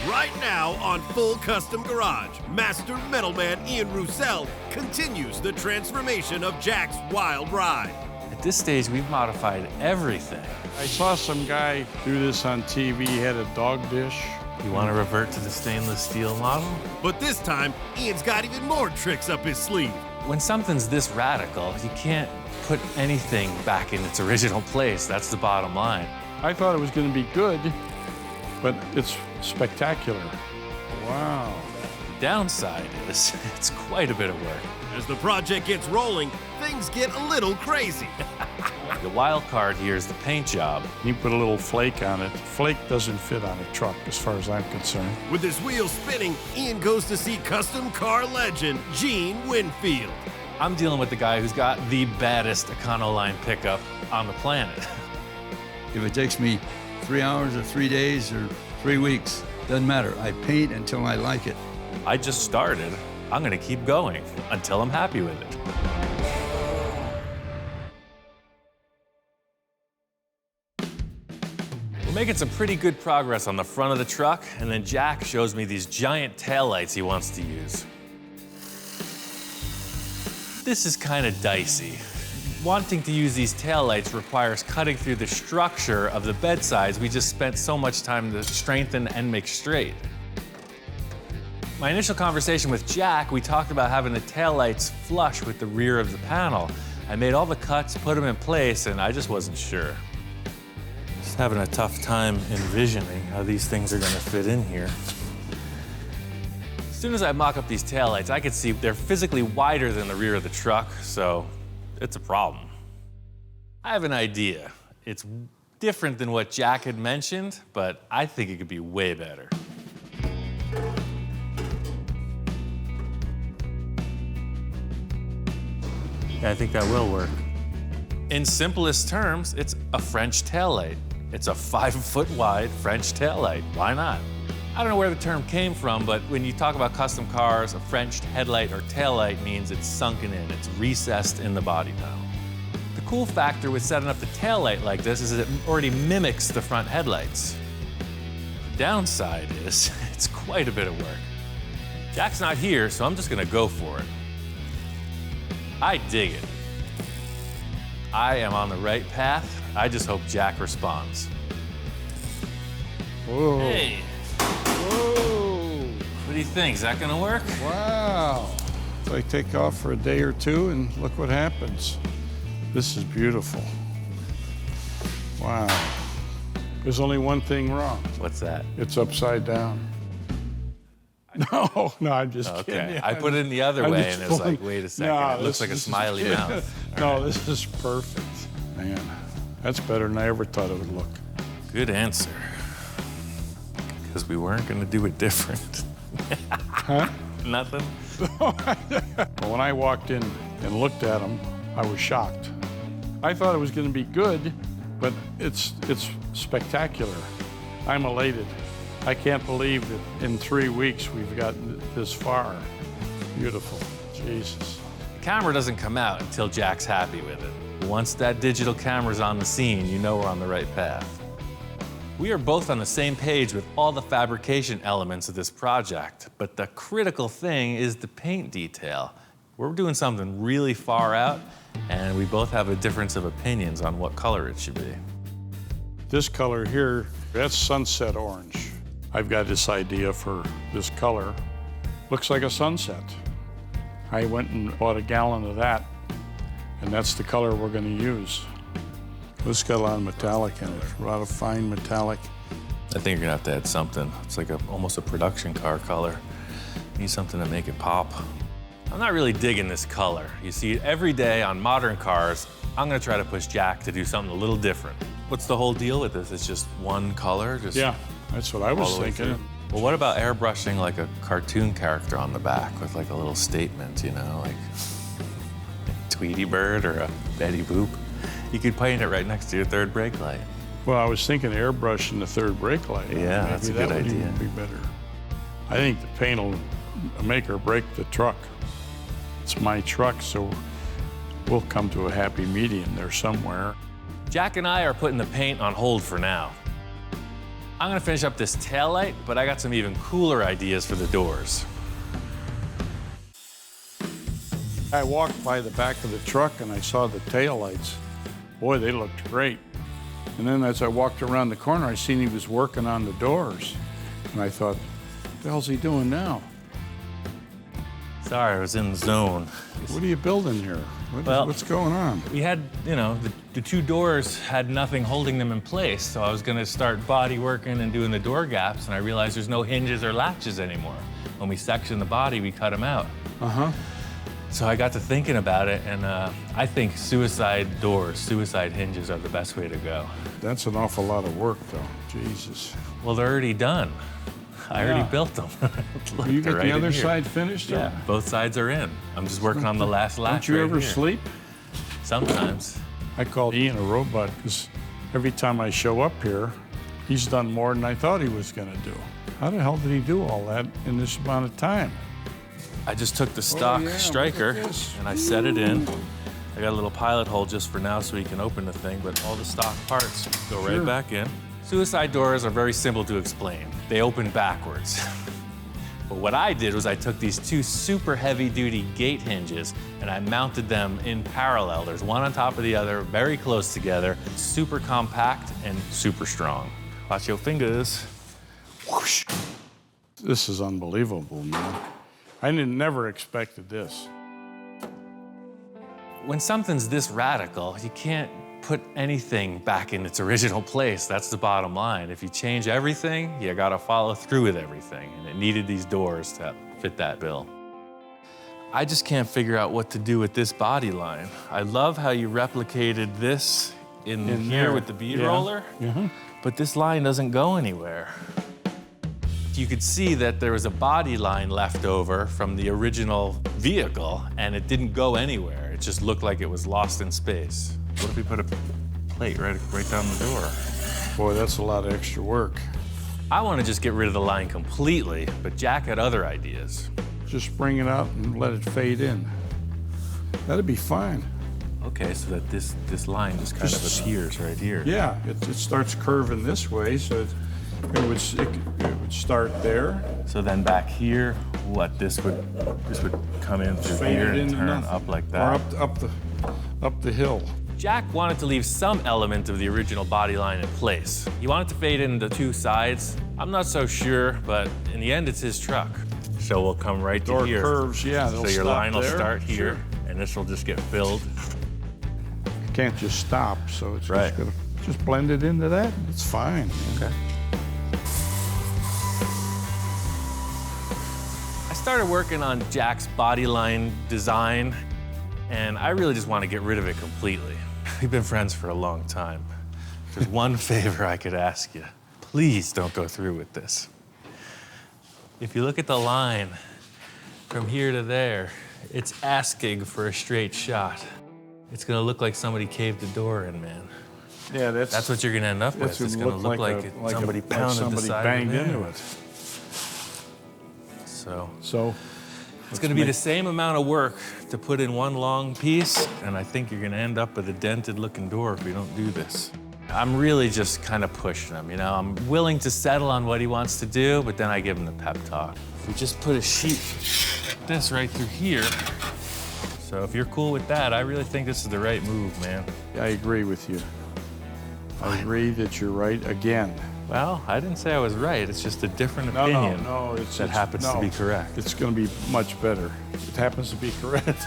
Right now on Full Custom Garage, Master Metalman Ian Roussel continues the transformation of Jack's wild ride. At this stage, we've modified everything. I saw some guy do this on TV. He had a dog dish. You want to revert to the stainless steel model? But this time, Ian's got even more tricks up his sleeve. When something's this radical, you can't put anything back in its original place. That's the bottom line. I thought it was going to be good, but it's spectacular. Wow. The downside is it's quite a bit of work. As the project gets rolling, things get a little crazy. The wild card here is the paint job. You put a little flake on it. Flake doesn't fit on a truck, as far as I'm concerned. With his wheels spinning, Ian goes to see custom car legend Jean Winfield. I'm dealing with the guy who's got the baddest Econoline pickup on the planet. If it takes me 3 hours or 3 days or 3 weeks, doesn't matter. I paint until I like it. I just started. I'm gonna keep going until I'm happy with it. We're making some pretty good progress on the front of the truck, and then Jack shows me these giant taillights he wants to use. This is kind of dicey. Wanting to use these taillights requires cutting through the structure of the bedsides we just spent so much time to strengthen and make straight. My initial conversation with Jack, we talked about having the taillights flush with the rear of the panel. I made all the cuts, put them in place, and I just wasn't sure. Just having a tough time envisioning how these things are gonna fit in here. As soon as I mock up these taillights, I could see they're physically wider than the rear of the truck, so it's a problem. I have an idea. It's different than what Jack had mentioned, but I think it could be way better. Yeah, I think that will work. In simplest terms, it's a French taillight. It's a 5-foot wide French taillight. Why not? I don't know where the term came from, but when you talk about custom cars, a French headlight or taillight means it's sunken in, it's recessed in the body panel. The cool factor with setting up the taillight like this is that it already mimics the front headlights. The downside is it's quite a bit of work. Jack's not here, so I'm just gonna go for it. I dig it. I am on the right path. I just hope Jack responds. Whoa. Hey. Whoa. What do you think? Is that gonna work? Wow. So I take off for a day or two, and look what happens. This is beautiful. Wow. There's only one thing wrong. What's that? It's upside down. No, I'm just kidding. Okay, I put it in the other I'm way, just and it was like, pulling- wait a second, No, it looks like a this is- smiley mouth. No, this is perfect. Man, that's better than I ever thought it would look. Good answer. Because we weren't gonna do it different. Huh? Nothing? When I walked in and looked at them, I was shocked. I thought it was going to be good, but it's spectacular. I'm elated. I can't believe that in 3 weeks we've gotten this far. Beautiful. Jesus. The camera doesn't come out until Jack's happy with it. Once that digital camera's on the scene, you know we're on the right path. We are both on the same page with all the fabrication elements of this project, but the critical thing is the paint detail. We're doing something really far out, and we both have a difference of opinions on what color it should be. This color here, that's sunset orange. I've got this idea for this color. Looks like a sunset. I went and bought a gallon of that, and that's the color we're going to use. This got a lot of metallic in it, a lot of fine metallic. I think you're gonna have to add something. It's like almost a production car color. Need something to make it pop. I'm not really digging this color. You see it every day on modern cars. I'm gonna try to push Jack to do something a little different. What's the whole deal with this? It's just one color? Just Yeah, that's what I was all the way thinking. through? Well, what about airbrushing like a cartoon character on the back with like a little statement, you know, like a Tweety Bird or a Betty Boop? You could paint it right next to your third brake light. Well, I was thinking airbrush in the third brake light. Yeah, that's a good that would idea. even be better. I think the paint will make or break the truck. It's my truck, so we'll come to a happy medium there somewhere. Jack and I are putting the paint on hold for now. I'm gonna finish up this taillight, but I got some even cooler ideas for the doors. I walked by the back of the truck and I saw the taillights. Boy, they looked great. And then as I walked around the corner, I seen he was working on the doors. And I thought, what the hell's he doing now? Sorry, I was in the zone. What are you building here? What's going on? We had, you know, the two doors had nothing holding them in place, so I was gonna start body working and doing the door gaps, and I realized there's no hinges or latches anymore. When we section the body, we cut them out. Uh-huh. So I got to thinking about it, and I think suicide doors, suicide hinges are the best way to go. That's an awful lot of work, though. Jesus. Well, they're already done. I already built them. Look, You get they're the right other in here. side finished? Yeah, both sides are in. I'm just working on the last latch. Don't you right ever here. sleep? Sometimes. I called Ian a robot because every time I show up here, he's done more than I thought he was going to do. How the hell did he do all that in this amount of time? I just took the stock yeah, striker look at this. and I set it in. I got a little pilot hole just for now so he can open the thing, but all the stock parts go right back in. Suicide doors are very simple to explain. They open backwards. But what I did was I took these two super heavy-duty gate hinges and I mounted them in parallel. There's one on top of the other, very close together, super compact and super strong. Watch your fingers. Whoosh. This is unbelievable, man. I never expected this. When something's this radical, you can't put anything back in its original place. That's the bottom line. If you change everything, you gotta follow through with everything. And it needed these doors to fit that bill. I just can't figure out what to do with this body line. I love how you replicated this in here there. with the bead Yeah. roller, but this line doesn't go anywhere. You could see that there was a body line left over from the original vehicle, and it didn't go anywhere. It just looked like it was lost in space. What if we put a plate right down the door? Boy, that's a lot of extra work. I want to just get rid of the line completely, but Jack had other ideas. Just bring it out and let it fade in. That'd be fine. Okay, so that this line just kind of appears right here. Yeah, it starts curving this way, so it would start there. So then back here, what this would come in through Fade here it and into turn nothing. up like Or that. up the hill. Jack wanted to leave some element of the original body line in place. He wanted to fade in the two sides. I'm not so sure, but in the end, it's his truck. So we'll come right to Door here. curves, yeah, they'll So your stop line will there. start here, Sure. and this will just get filled. You can't just stop, so it's Right. just blend it into that. It's fine. Okay. I started working on Jack's body line design, and I really just want to get rid of it completely. We've been friends for a long time. There's one favor I could ask you. Please don't go through with this. If you look at the line from here to there, it's asking for a straight shot. It's gonna look like somebody caved the door in, man. Yeah, That's what you're gonna end up with. It's gonna look like somebody pounded somebody the side banged of it. into it. So it's gonna be the same amount of work to put in one long piece, and I think you're gonna end up with a dented looking door if we don't do this. I'm really just kind of pushing him, you know? I'm willing to settle on what he wants to do, but then I give him the pep talk. If we just put a sheet like this right through here, so if you're cool with that, I really think this is the right move, man. I agree with you. I agree that you're right again. Well, I didn't say I was right. It's just a different opinion that happens to be correct. It's going to be much better. It happens to be correct.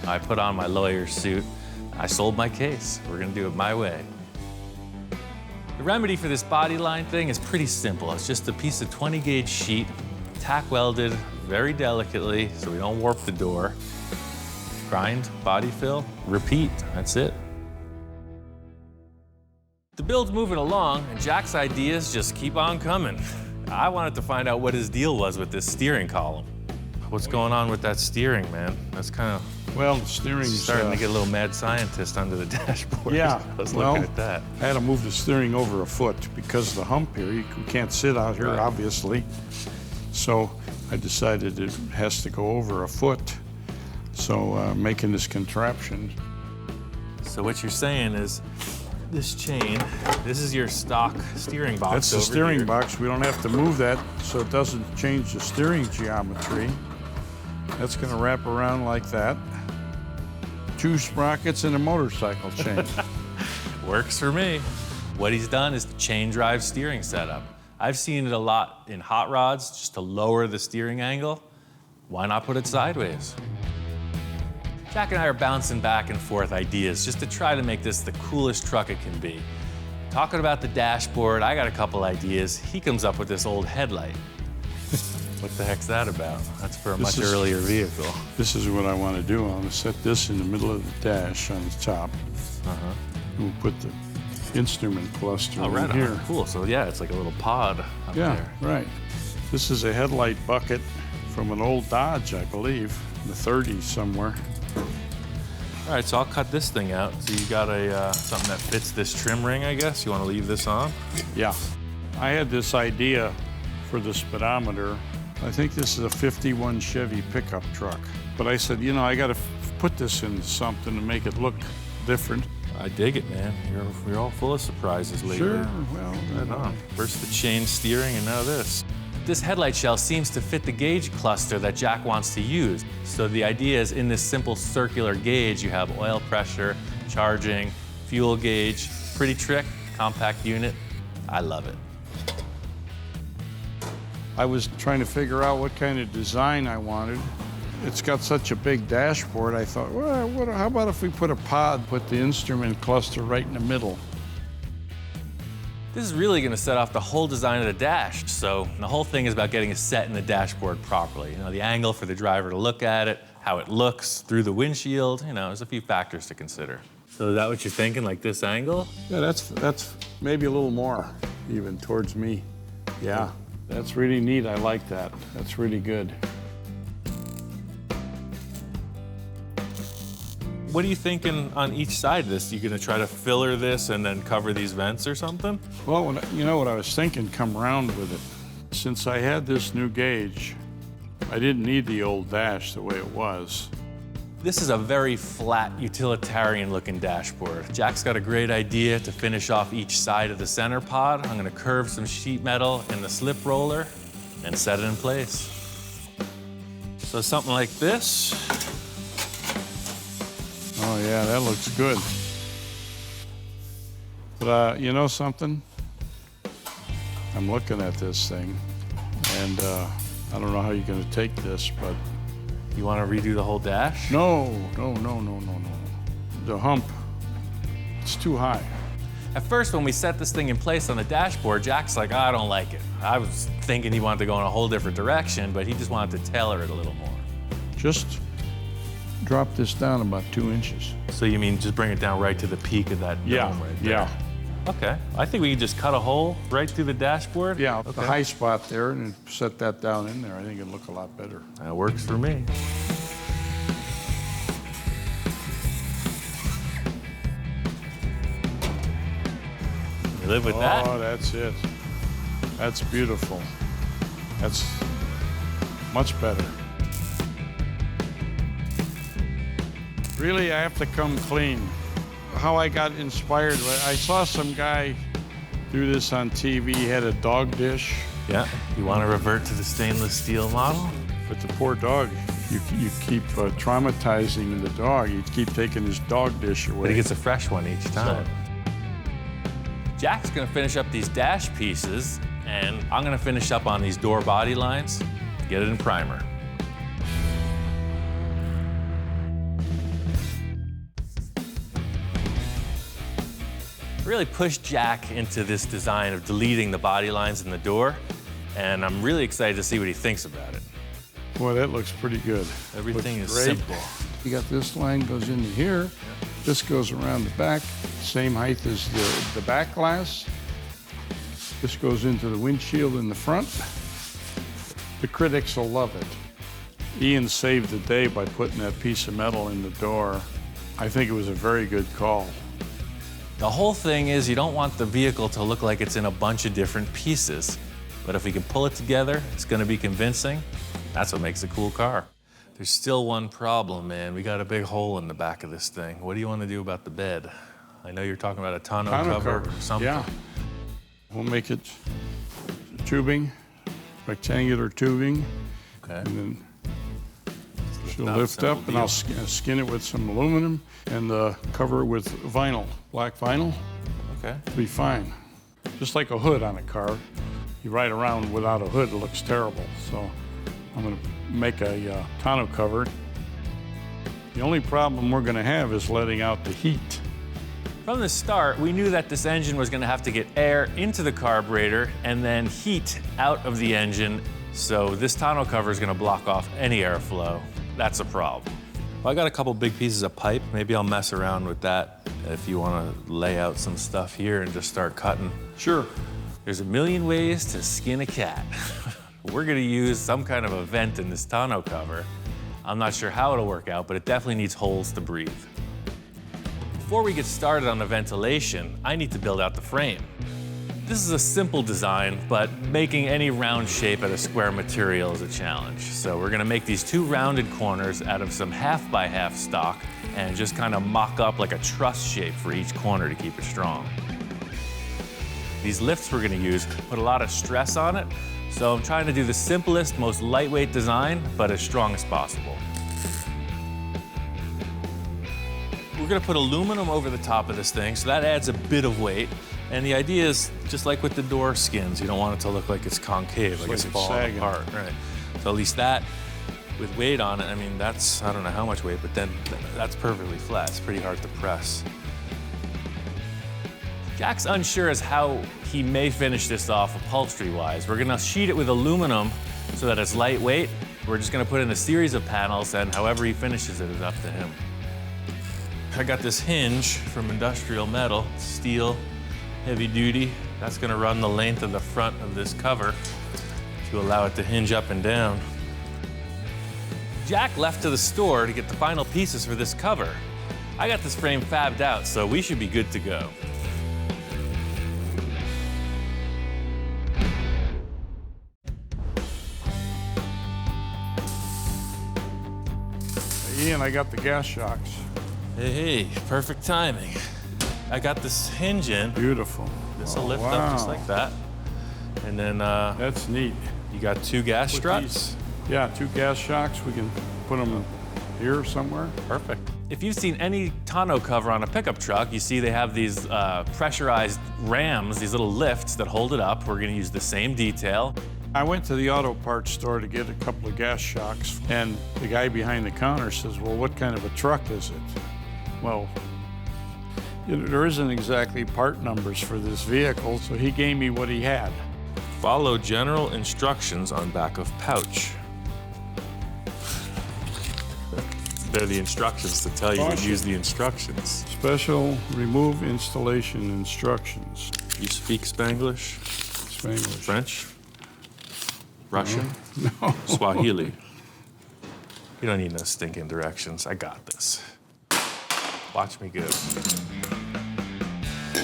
I put on my lawyer's suit. I sold my case. We're gonna do it my way. The remedy for this body line thing is pretty simple. It's just a piece of 20 gauge sheet, tack welded very delicately so we don't warp the door. Grind, body fill, repeat, that's it. The build's moving along, and Jack's ideas just keep on coming. I wanted to find out what his deal was with this steering column. What's going on with that steering, man? That's kind of Well, the steering's starting to get a little mad scientist under the dashboard. Yeah, I was well, looking at that. I had to move the steering over a foot because of the hump here. You can't sit out here, Right. obviously. So I decided it has to go over a foot. So making this contraption. So what you're saying is this chain. This is your stock steering box. That's the over steering here. box. We don't have to move that so it doesn't change the steering geometry. That's gonna wrap around like that. 2 sprockets and a motorcycle chain. Works for me. What he's done is the chain drive steering setup. I've seen it a lot in hot rods just to lower the steering angle. Why not put it sideways? Jack and I are bouncing back and forth ideas just to try to make this the coolest truck it can be. Talking about the dashboard, I got a couple ideas. He comes up with this old headlight. What the heck's that about? That's for a much earlier vehicle. This is what I want to do. I want to set this in the middle of the dash on the top. We'll put the instrument cluster right in here. on. Cool. So yeah, it's like a little pod up Yeah, there. right. This is a headlight bucket from an old Dodge, I believe, in the 30s somewhere. All right, so I'll cut this thing out. So you got a something that fits this trim ring, I guess. You want to leave this on? Yeah. I had this idea for the speedometer. I think this is a 51 Chevy pickup truck. But I said, you know, I got to put this into something to make it look different. I dig it, man. You're all full of surprises lately. Sure, well, Right on. First the chain steering and now this. This headlight shell seems to fit the gauge cluster that Jack wants to use. So the idea is in this simple circular gauge, you have oil pressure, charging, fuel gauge. Pretty trick, compact unit. I love it. I was trying to figure out what kind of design I wanted. It's got such a big dashboard, I thought, well, how about if we put a pod, put the instrument cluster right in the middle? This is really going to set off the whole design of the dash. So the whole thing is about getting it set in the dashboard properly. You know, the angle for the driver to look at it, how it looks through the windshield. You know, there's a few factors to consider. So is that what you're thinking, like this angle? Yeah, that's maybe a little more even towards me. Yeah, that's really neat. I like that. That's really good. What are you thinking on each side of this? You gonna try to filler this and then cover these vents or something? Well, you know what I was thinking, come around with it. Since I had this new gauge, I didn't need the old dash the way it was. This is a very flat, utilitarian-looking dashboard. Jack's got a great idea to finish off each side of the center pod. I'm gonna curve some sheet metal in the slip roller and set it in place. So something like this. Oh yeah, that looks good. But you know something? I'm looking at this thing, and I don't know how you're gonna take this, but You wanna redo the whole dash? no. The hump, it's too high. At first, when we set this thing in place on the dashboard, Jack's like, I don't like it. I was thinking he wanted to go in a whole different direction, but he just wanted to tailor it a little more. Just drop this down about 2 inches. So you mean just bring it down right to the peak of that dome right there? Yeah. Okay, I think we can just cut a hole right through the dashboard. Yeah, Okay. the high spot there, and set that down in there. I think it'd look a lot better. That works for me. You live with that? Oh, that's it. That's beautiful. That's much better. Really, I have to come clean. How I got inspired, I saw some guy do this on TV. He had a dog dish, Yeah. You want to revert to the stainless steel model? but the poor dog, you keep traumatizing the dog. You keep taking his dog dish away. But he gets a fresh one each time. Jack's gonna finish up these dash pieces, and I'm gonna finish up on these door body lines, get it in primer. Really pushed Jack into this design of deleting the body lines in the door, and I'm really excited to see what he thinks about it. Boy, that looks pretty good. Everything Looks is great. simple. You got this line goes into here. This goes around the back, same height as the back glass. This goes into the windshield in the front. The critics will love it. Ian saved the day by putting that piece of metal in the door. I think it was a very good call. The whole thing is you don't want the vehicle to look like it's in a bunch of different pieces. But if we can pull it together, it's gonna be convincing. That's what makes a cool car. There's still one problem, man. We got a big hole in the back of this thing. What do you want to do about the bed? I know you're talking about a tonneau cover or something. Yeah. We'll make it tubing, rectangular tubing. Okay. And then she'll lift up, and I'll skin it with some aluminum and cover it with vinyl, black vinyl. Okay. It'll be fine. Just like a hood on a car. You ride around without a hood, it looks terrible. So I'm gonna make a tonneau cover. The only problem we're gonna have is letting out the heat. From the start, we knew that this engine was gonna have to get air into the carburetor and then heat out of the engine. So this tonneau cover is gonna block off any airflow. That's a problem. Well, I got a couple big pieces of pipe. Maybe I'll mess around with that if you wanna lay out some stuff here and just start cutting. Sure. There's a million ways to skin a cat. We're gonna use some kind of a vent in this tonneau cover. I'm not sure how it'll work out, but it definitely needs holes to breathe. Before we get started on the ventilation, I need to build out the frame. This is a simple design, but making any round shape out of square material is a challenge. So we're gonna make these two rounded corners out of some 1/2x1/2 stock and just kind of mock up like a truss shape for each corner to keep it strong. These lifts we're gonna use put a lot of stress on it, so I'm trying to do the simplest, most lightweight design, but as strong as possible. We're gonna put aluminum over the top of this thing, so that adds a bit of weight. And the idea is, just like with the door skins, you don't want it to look like it's concave, like it's falling sagging apart, right? So at least that, with weight on it, I mean, that's, I don't know how much weight, but then that's perfectly flat. It's pretty hard to press. Jack's unsure as how he may finish this off upholstery-wise. We're gonna sheet it with aluminum so that it's lightweight. We're just gonna put in a series of panels, and however he finishes it is up to him. I got this hinge from industrial metal, steel, heavy duty. That's gonna run the length of the front of this cover to allow it to hinge up and down. Jack left to the store to get the final pieces for this cover. I got this frame fabbed out, so we should be good to go. Hey, Ian, I got the gas shocks. Hey, perfect timing. I got this hinge in. Beautiful. This will lift up just like that. And then That's neat. you got two gas struts. Yeah, 2 gas shocks. We can put them here somewhere. Perfect. If you've seen any tonneau cover on a pickup truck, you see they have these pressurized rams, these little lifts that hold it up. We're gonna use the same detail. I went to the auto parts store to get a couple of gas shocks, and the guy behind the counter says, well, what kind of a truck is it? Well, there isn't exactly part numbers for this vehicle, so he gave me what he had. Follow general instructions on back of pouch. They're the instructions to tell you to use the instructions. Special remove installation instructions. You speak Spanglish? Spanglish. French? Russian? No. Swahili? You don't need no stinking directions. I got this. Watch me go.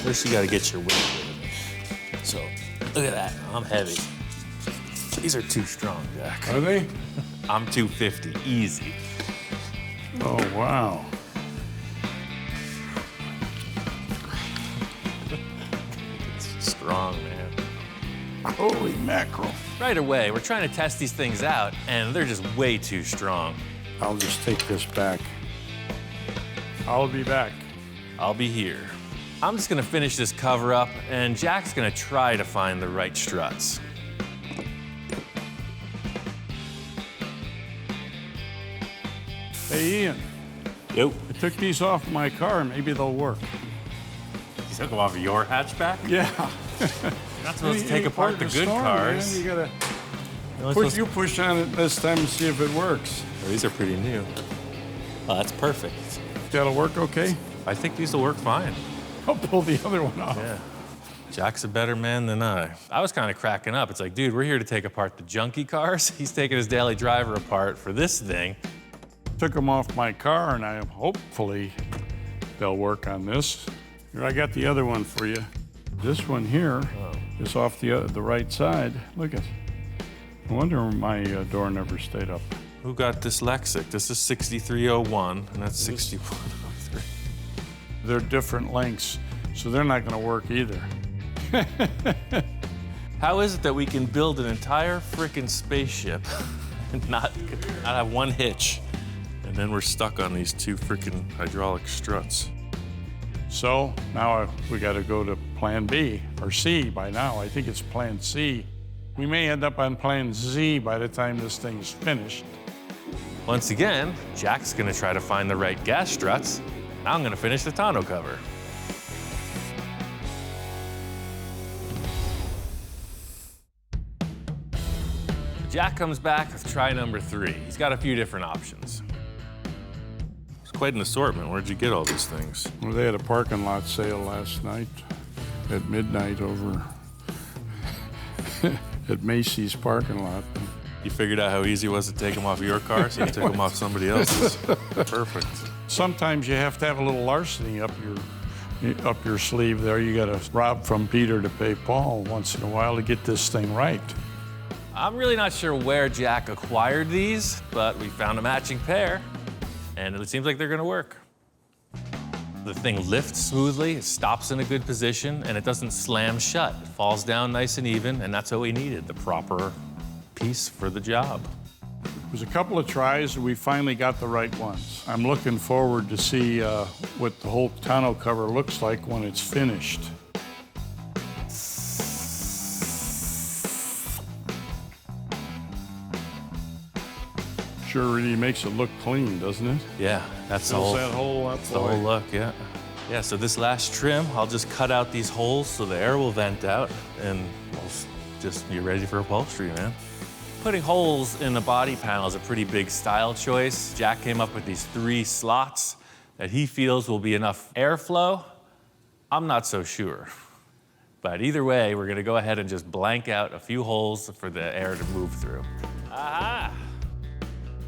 First, you gotta get your weight rid of it. So, look at that. I'm heavy. These are too strong, Jack. Are they? I'm 250, easy. Oh, wow. It's strong, man. Holy mackerel. Right away, we're trying to test these things out, and they're just way too strong. I'll just take this back. I'll be back. I'll be here. I'm just gonna finish this cover up, and Jack's gonna try to find the right struts. Hey, Ian, Yo. I took these off my car. Maybe they'll work. You took them off of your hatchback? Yeah. You're not supposed to take apart the good cars. Man. You gotta You're only supposed to- push on it this time and see if it works. Oh, these are pretty new. Oh, that's perfect. That'll work okay? I think these will work fine. I'll pull the other one off. Yeah. Jack's a better man than I. I was kind of cracking up. It's like, dude, we're here to take apart the junky cars. He's taking his daily driver apart for this thing. Took them off my car, and hopefully they'll work on this. Here, I got the other one for you. This one here is off the right side. Look at. No wonder my door never stayed up. Who got dyslexic? This is 6301, and that's 6103. They're different lengths, so they're not gonna work either. How is it that we can build an entire frickin' spaceship and not have one hitch? And then we're stuck on these two frickin' hydraulic struts. So now we gotta go to plan B, or C by now. I think it's plan C. We may end up on plan Z by the time this thing's finished. Once again, Jack's gonna try to find the right gas struts, and I'm gonna finish the tonneau cover. Jack comes back with try number 3. He's got a few different options. It's quite an assortment. Where'd you get all these things? Well, they had a parking lot sale last night at midnight over at Macy's parking lot. You figured out how easy it was to take them off your car, so you took them off somebody else's. Perfect. Sometimes you have to have a little larceny up your sleeve there. You gotta rob from Peter to pay Paul once in a while to get this thing right. I'm really not sure where Jack acquired these, but we found a matching pair, and it seems like they're gonna work. The thing lifts smoothly, it stops in a good position, and it doesn't slam shut. It falls down nice and even, and that's what we needed, the proper piece for the job. It was a couple of tries, and we finally got the right ones. I'm looking forward to see what the whole tonneau cover looks like when it's finished. Sure really makes it look clean, doesn't it? Yeah, that's the Fills whole, that hole up. that's the whole look, yeah. Yeah, so this last trim, I'll just cut out these holes so the air will vent out, and you're ready for upholstery, man. Putting holes in the body panel is a pretty big style choice. Jack came up with these 3 slots that he feels will be enough airflow. I'm not so sure. But either way, we're gonna go ahead and just blank out a few holes for the air to move through. Aha!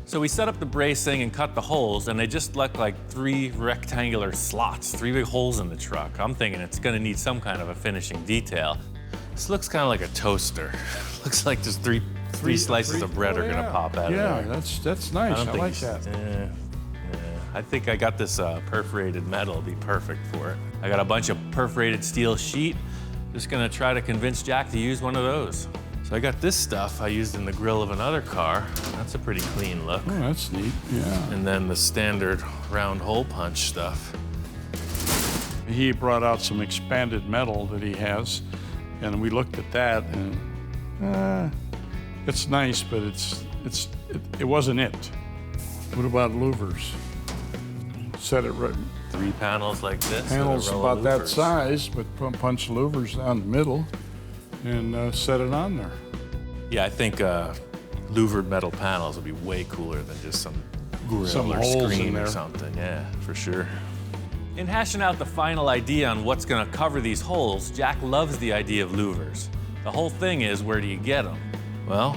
So we set up the bracing and cut the holes, and they just look like 3 rectangular slots, 3 big holes in the truck. I'm thinking it's gonna need some kind of a finishing detail. This looks kind of like a toaster. Looks like just three slices of bread are gonna pop out of there. Yeah, that's nice. I like that. I think I got this perforated metal, it'll be perfect for it. I got a bunch of perforated steel sheet. Just gonna try to convince Jack to use one of those. So I got this stuff I used in the grill of another car. That's a pretty clean look. Oh, that's neat, yeah. And then the standard round hole punch stuff. He brought out some expanded metal that he has, and we looked at that, and it's nice, but it wasn't it. What about louvers? Set it right. 3 panels like this. Panels and a row of about that louvers. size, but punch louvers down the middle and set it on there. Yeah, I think louvered metal panels would be way cooler than just some grill Some or holes in screen there. or something. Yeah, for sure. In hashing out the final idea on what's gonna cover these holes, Jack loves the idea of louvers. The whole thing is, where do you get them? Well,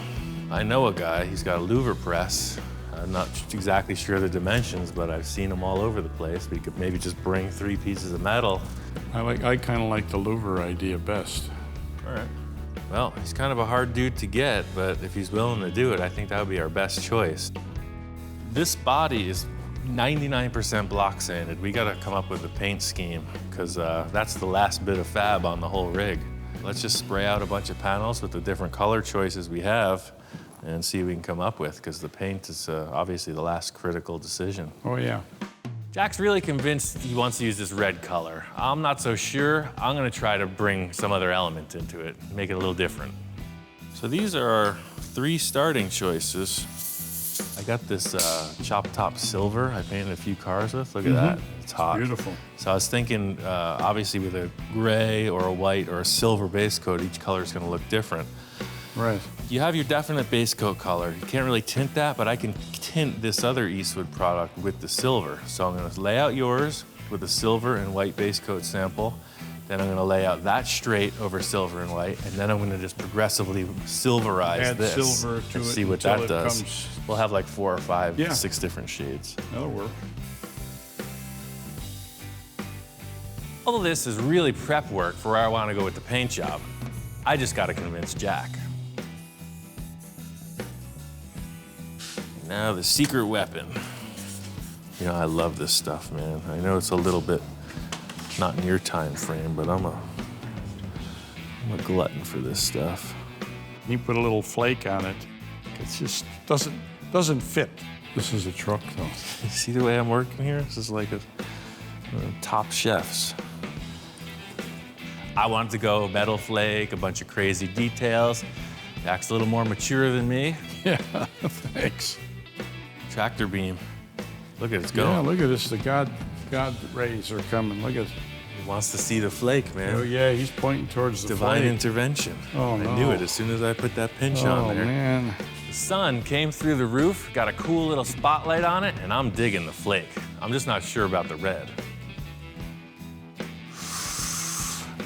I know a guy, he's got a louver press. I'm not exactly sure the dimensions, but I've seen them all over the place. We could maybe just bring 3 pieces of metal. I kind of like the louver idea best. All right. Well, he's kind of a hard dude to get, but if he's willing to do it, I think that would be our best choice. This body is 99% block sanded. We gotta come up with a paint scheme, because that's the last bit of fab on the whole rig. Let's just spray out a bunch of panels with the different color choices we have and see what we can come up with, because the paint is obviously the last critical decision. Oh, yeah. Jack's really convinced he wants to use this red color. I'm not so sure. I'm gonna try to bring some other element into it, make it a little different. So these are our 3 starting choices. I got this chop top silver I painted a few cars with. Look at that, it's hot. Beautiful. So I was thinking, obviously with a gray or a white or a silver base coat, each color is gonna look different. Right. You have your definite base coat color. You can't really tint that, but I can tint this other Eastwood product with the silver. So I'm gonna lay out yours with a silver and white base coat sample. Then I'm gonna lay out that straight over silver and white, and then I'm gonna just progressively silverize Add this silver to and it see what until that it does. comes- We'll have like 4 or 5, Yeah. 6 different shades. That'll work. All of this is really prep work for where I wanna go with the paint job. I just gotta convince Jack. Now the secret weapon. You know, I love this stuff, man. I know it's a little bit Not in your time frame, but I'm a glutton for this stuff. You put a little flake on it. It just doesn't fit. This is a truck, though. You see the way I'm working here? This is like a top chefs. I wanted to go metal flake, a bunch of crazy details. Jack's a little more mature than me. Yeah, thanks. Tractor beam. Look at it, it's going. Yeah, look at this. The God rays are coming. Look at. He wants to see the flake, man. Oh yeah, he's pointing towards the Divine flake. intervention. Oh, no. I knew it as soon as I put that pinch on there. Oh man. The sun came through the roof, got a cool little spotlight on it, and I'm digging the flake. I'm just not sure about the red.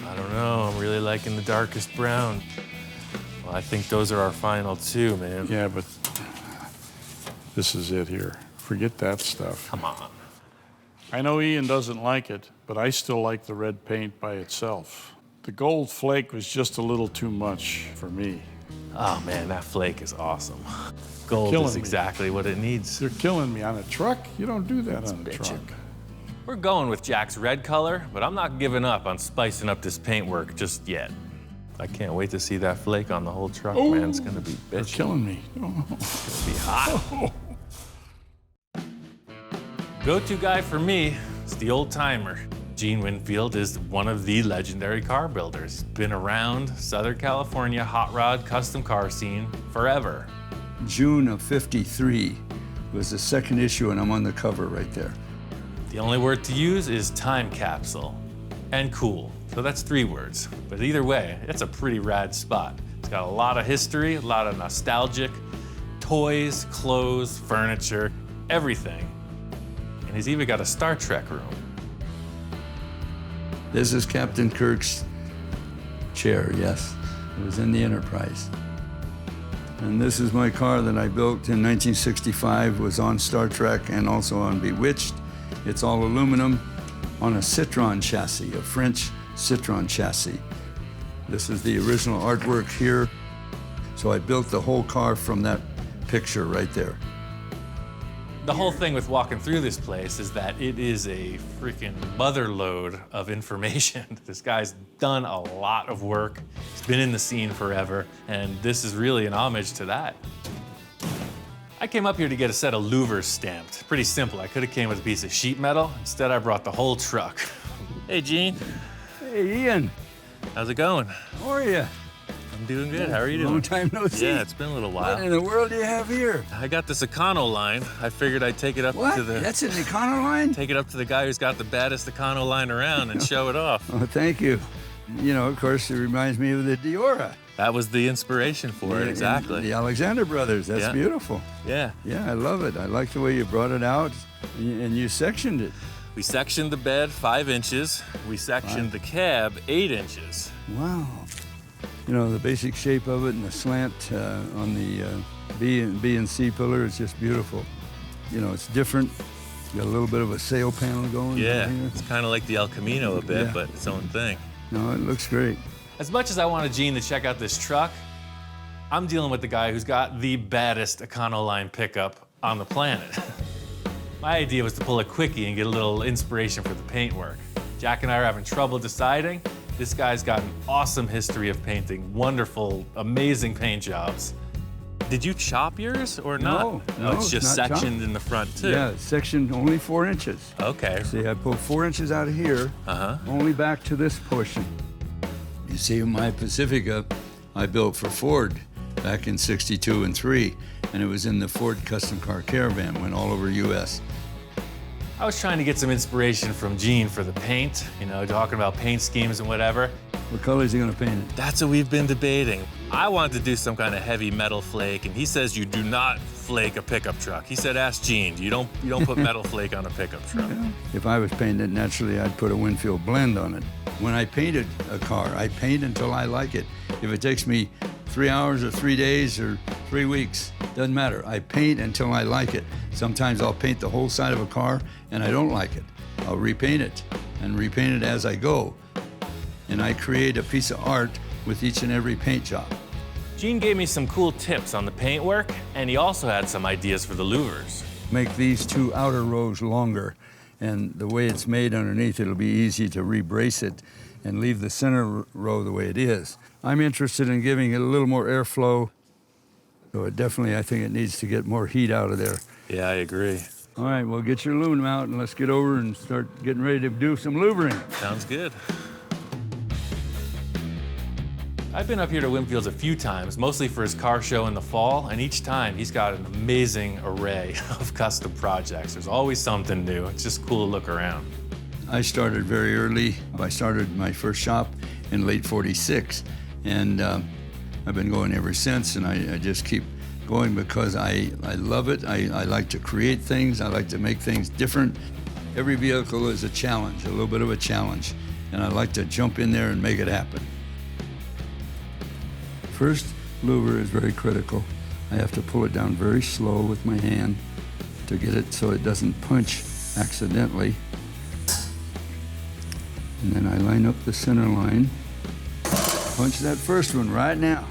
I don't know, I'm really liking the darkest brown. Well, I think those are our final two, man. Yeah, but this is it here. Forget that stuff. Come on. I know Ian doesn't like it, but I still like the red paint by itself. The gold flake was just a little too much for me. Oh man, that flake is awesome. Gold killing is me. exactly what it needs. They're killing me on a truck. You don't do that on a bitchin'. truck. We're going with Jack's red color, but I'm not giving up on spicing up this paintwork just yet. I can't wait to see that flake on the whole truck, man. It's gonna be They're bitchin'. killing me. Oh. It's gonna be hot. Go-to guy for me is the old timer. Jean Winfield is one of the legendary car builders. Been around Southern California hot rod custom car scene forever. June of '53 was the second issue, and I'm on the cover right there. The only word to use is time capsule and cool. So that's 3 words. But either way, it's a pretty rad spot. It's got a lot of history, a lot of nostalgic toys, clothes, furniture, everything. And he's even got a Star Trek room. This is Captain Kirk's chair, yes. It was in the Enterprise. And this is my car that I built in 1965, was on Star Trek and also on Bewitched. It's all aluminum on a Citroën chassis, a French Citroën chassis. This is the original artwork here. So I built the whole car from that picture right there. The whole thing with walking through this place is that it is a freaking motherlode of information. This guy's done a lot of work. He's been in the scene forever, and this is really an homage to that. I came up here to get a set of Louvers stamped. Pretty simple. I could have came with a piece of sheet metal. Instead, I brought the whole truck. Hey, Gene. Hey, Ian, How's it going? how are you? I'm doing good. How are you doing? Long time no see. Yeah, it's been a little What in while. the world do you have here? I got this Econo line. I figured I'd take it up What? to the That's an Econoline? take it up to the guy who's got the baddest Econo line around and show it off. Oh, thank you. You know, of course, it reminds me of the Diora. That was the inspiration for it, exactly. The Alexander brothers. That's Yeah. beautiful. Yeah. Yeah, I love it. I like the way you brought it out and you sectioned it. We sectioned the bed 5 inches. We sectioned the cab 8 inches. Wow. You know, the basic shape of it and the slant on the B and C pillar is just beautiful. You know, it's different. You got a little bit of a sail panel going. Yeah, right here. it's kind of like the El Camino a bit, Yeah. but its own thing. No, it looks great. As much as I wanted Gene to check out this truck, I'm dealing with the guy who's got the baddest Econoline pickup on the planet. My idea was to pull a quickie and get a little inspiration for the paintwork. Jack and I are having trouble deciding. This guy's got an awesome history of painting, wonderful, amazing paint jobs. Did you chop yours or not? No, It's just it's not chopped. sectioned in the front too. Yeah, it's sectioned only 4 inches. Okay. See, I pulled 4 inches out of here, only back to this portion. You see, my Pacifica, I built for Ford back in '62 and '3, and it was in the Ford Custom Car Caravan, went all over U.S. I was trying to get some inspiration from Gene for the paint, you know, talking about paint schemes and whatever. What color is he gonna paint it? That's what we've been debating. I wanted to do some kind of heavy metal flake, and he says you do not flake a pickup truck. He said, ask Gene, you don't put metal flake on a pickup truck. If I was painting it, naturally, I'd put a Winfield blend on it. When I painted a car, I paint until I like it. If it takes me 3 hours or 3 days or 3 weeks, doesn't matter. I paint until I like it. Sometimes I'll paint the whole side of a car and I don't like it. I'll repaint it and repaint it as I go. And I create a piece of art with each and every paint job. Gene gave me some cool tips on the paintwork, and he also had some ideas for the louvers. Make these 2 outer rows longer And the way it's made underneath, it'll be easy to rebrace it and leave the center row the way it is. I'm interested in giving it a little more airflow. So I think it needs to get more heat out of there. Yeah, I agree. All right, well, get your aluminum out and let's get over and start getting ready to do some louvering. Sounds good. I've been up here to Winfield's a few times, mostly for his car show in the fall, and each time he's got an amazing array of custom projects. There's always something new. It's just cool to look around. I started very early. I started my first shop in late '46, and I've been going ever since, and I just keep going because I love it. I like to create things. I like to make things different. Every vehicle is a challenge, a little bit of a challenge, and I like to jump in there and make it happen. First louver is very critical. I have to pull it down very slow with my hand to get it so it doesn't punch accidentally. And then I line up the center line. Punch that first one right now.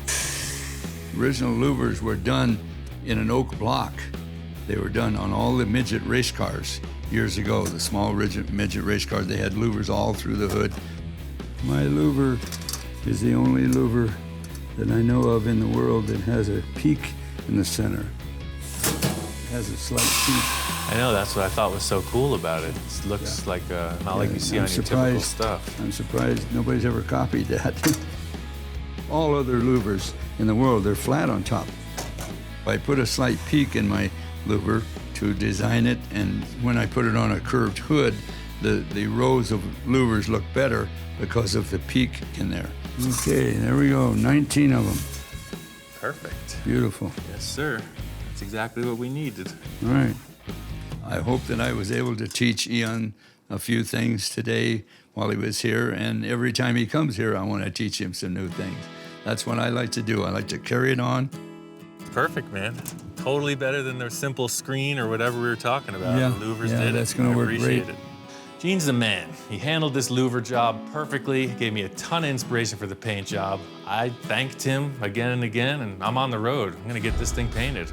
Original louvers were done in an oak block. They were done on all the midget race cars years ago. The small midget race cars, they had louvers all through the hood. My louver is the only louver that I know of in the world that has a peak in the center. It has a slight peak. I know, that's what I thought was so cool about it. It looks like not like you see on your typical stuff. I'm surprised nobody's ever copied that. All other louvers in the world, they're flat on top. I put a slight peak in my louver to design it, and when I put it on a curved hood, the rows of louvers look better because of the peak in there. Okay, there we go, 19 of them. Perfect. Beautiful. Yes, sir. That's exactly what we needed. All right. I hope that I was able to teach Ian a few things today while he was here, and every time he comes here, I want to teach him some new things. That's what I like to do. I like to carry it on. Perfect, man. Totally better than their simple screen or whatever we were talking about. Yeah, The Louvers yeah, did that's it. gonna I work appreciate great. it. Gene's the man. He handled this louver job perfectly, gave me a ton of inspiration for the paint job. I thanked him again and again, and I'm on the road. I'm gonna get this thing painted.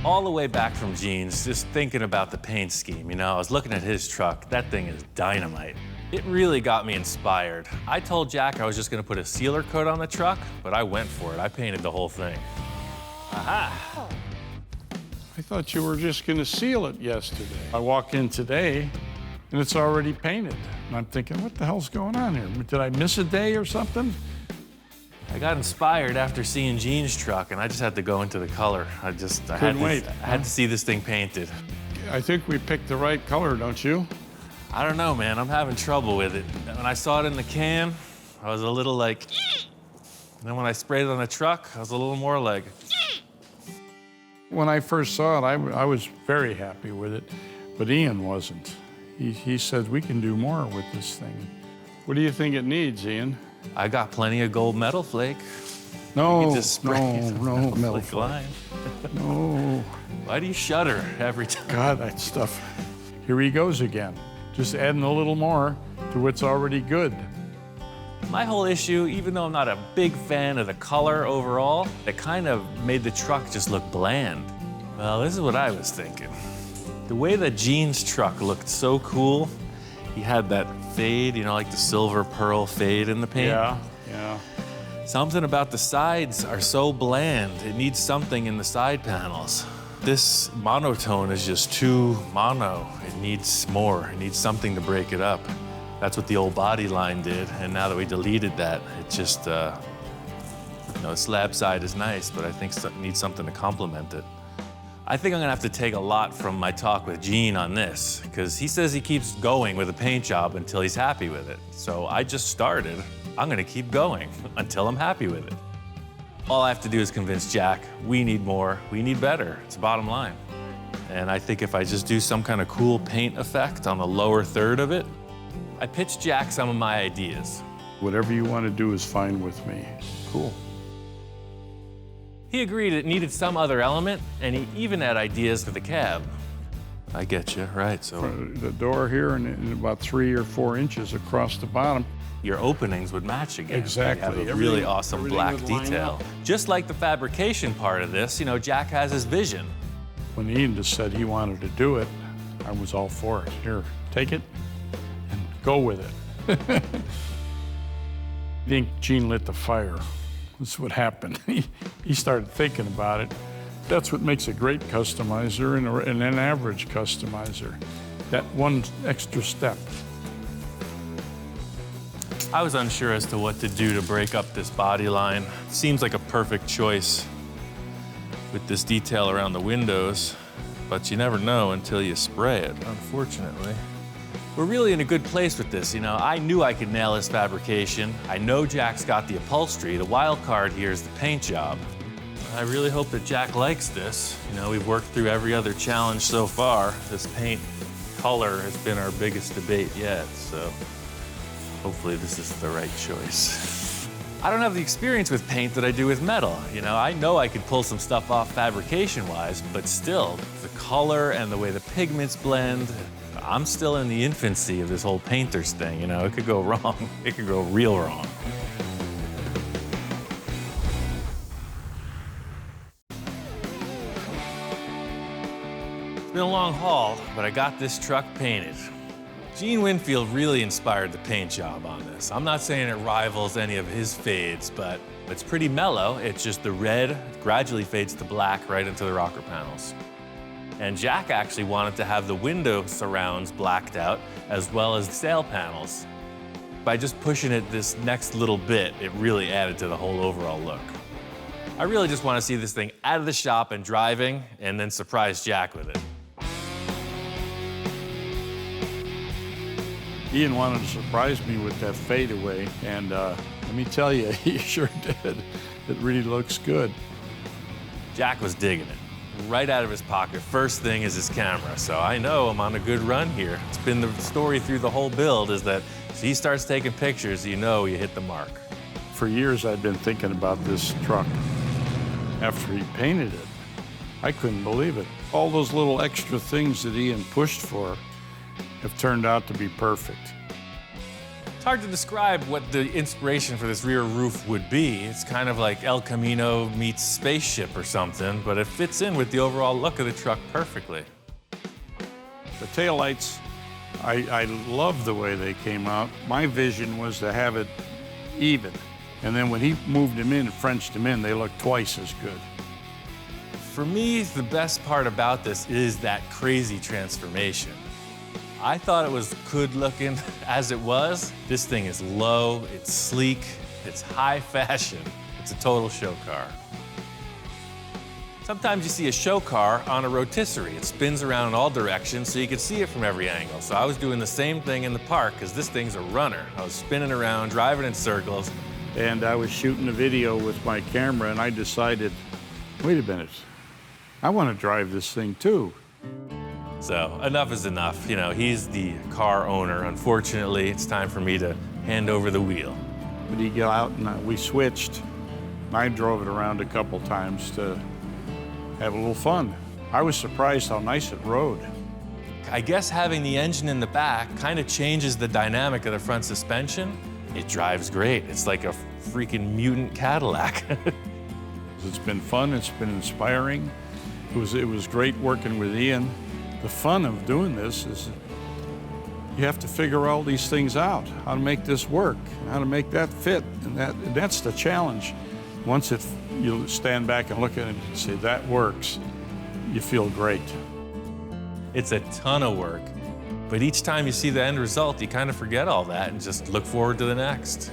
All the way back from Gene's, just thinking about the paint scheme, I was looking at his truck. That thing is dynamite. It really got me inspired. I told Jack I was just gonna put a sealer coat on the truck, but I went for it. I painted the whole thing. Aha! I thought you were just gonna seal it yesterday. I walk in today and it's already painted. And I'm thinking, what the hell's going on here? Did I miss a day or something? I got inspired after seeing Gene's truck, and I just had to go into the color. I had to see this thing painted. I think we picked the right color, don't you? I don't know, man. I'm having trouble with it. When I saw it in the can, I was a little like, and then when I sprayed it on the truck, I was a little more like. When I first saw it, I was very happy with it, but Ian wasn't. He said, we can do more with this thing. What do you think it needs, Ian? I got plenty of gold metal flake. No, You can just spray no, metal flake line. No. Why do you shudder every time? God, that stuff. Here he goes again. Just adding a little more to what's already good. My whole issue, even though I'm not a big fan of the color overall, it kind of made the truck just look bland. Well, this is what I was thinking. The way that Gene's truck looked so cool, he had that fade, like the silver pearl fade in the paint. Yeah. Something about the sides are so bland. It needs something in the side panels. This monotone is just too mono. It needs more. It needs something to break it up. That's what the old body line did, and now that we deleted that, it just, the slab side is nice, but I think it needs something to complement it. I think I'm gonna have to take a lot from my talk with Gene on this, because he says he keeps going with a paint job until he's happy with it. So I just started. I'm gonna keep going until I'm happy with it. All I have to do is convince Jack, we need more, we need better. It's the bottom line. And I think if I just do some kind of cool paint effect on the lower third of it, I pitched Jack some of my ideas. Whatever you want to do is fine with me. Cool. He agreed it needed some other element, and he even had ideas for the cab. I get you, right, so. The door here and about 3 or 4 inches across the bottom. Your openings would match again. Exactly. You have a really awesome everything black would line detail. up. Just like the fabrication part of this, Jack has his vision. When Ian just said he wanted to do it, I was all for it. Here, take it and go with it. I think Gene lit the fire. That's what happened. He started thinking about it. That's what makes a great customizer and an average customizer. That one extra step. I was unsure as to what to do to break up this body line. Seems like a perfect choice with this detail around the windows, but you never know until you spray it, unfortunately. We're really in a good place with this, you know. I knew I could nail this fabrication. I know Jack's got the upholstery. The wild card here is the paint job. I really hope that Jack likes this. You know, we've worked through every other challenge so far. This paint color has been our biggest debate yet, so hopefully this is the right choice. I don't have the experience with paint that I do with metal. You know I could pull some stuff off fabrication-wise, but still, the color and the way the pigments blend, I'm still in the infancy of this whole painters thing, you know? It could go wrong. It could go real wrong. It's been a long haul, but I got this truck painted. Jean Winfield really inspired the paint job on this. I'm not saying it rivals any of his fades, but it's pretty mellow. It's just the red gradually fades to black right into the rocker panels. And Jack actually wanted to have the window surrounds blacked out as well as the sail panels. By just pushing it this next little bit, it really added to the whole overall look. I really just want to see this thing out of the shop and driving, and then surprise Jack with it. Ian wanted to surprise me with that fadeaway, and let me tell you, he sure did. It really looks good. Jack was digging it. Right out of his pocket. First thing is his camera, so I know I'm on a good run here. It's been the story through the whole build is that if he starts taking pictures, you know you hit the mark. For years, I'd been thinking about this truck. After he painted it, I couldn't believe it. All those little extra things that Ian pushed for have turned out to be perfect. It's hard to describe what the inspiration for this rear roof would be. It's kind of like El Camino meets spaceship or something, but it fits in with the overall look of the truck perfectly. The taillights, I love the way they came out. My vision was to have it even. And then when he moved them in and Frenched them in, they looked twice as good. For me, the best part about this is that crazy transformation. I thought it was good looking as it was. This thing is low, it's sleek, it's high fashion. It's a total show car. Sometimes you see a show car on a rotisserie. It spins around in all directions so you can see it from every angle. So I was doing the same thing in the park because this thing's a runner. I was spinning around, driving in circles. And I was shooting a video with my camera and I decided, wait a minute, I want to drive this thing too. So enough is enough. You know, he's the car owner. Unfortunately, it's time for me to hand over the wheel. But he got out and we switched. I drove it around a couple times to have a little fun. I was surprised how nice it rode. I guess having the engine in the back kind of changes the dynamic of the front suspension. It drives great. It's like a freaking mutant Cadillac. It's been fun, it's been inspiring. It was great working with Ian. The fun of doing this is you have to figure all these things out, how to make this work, how to make that fit, and that's the challenge. Once you stand back and look at it and say, that works, you feel great. It's a ton of work, but each time you see the end result, you kind of forget all that and just look forward to the next.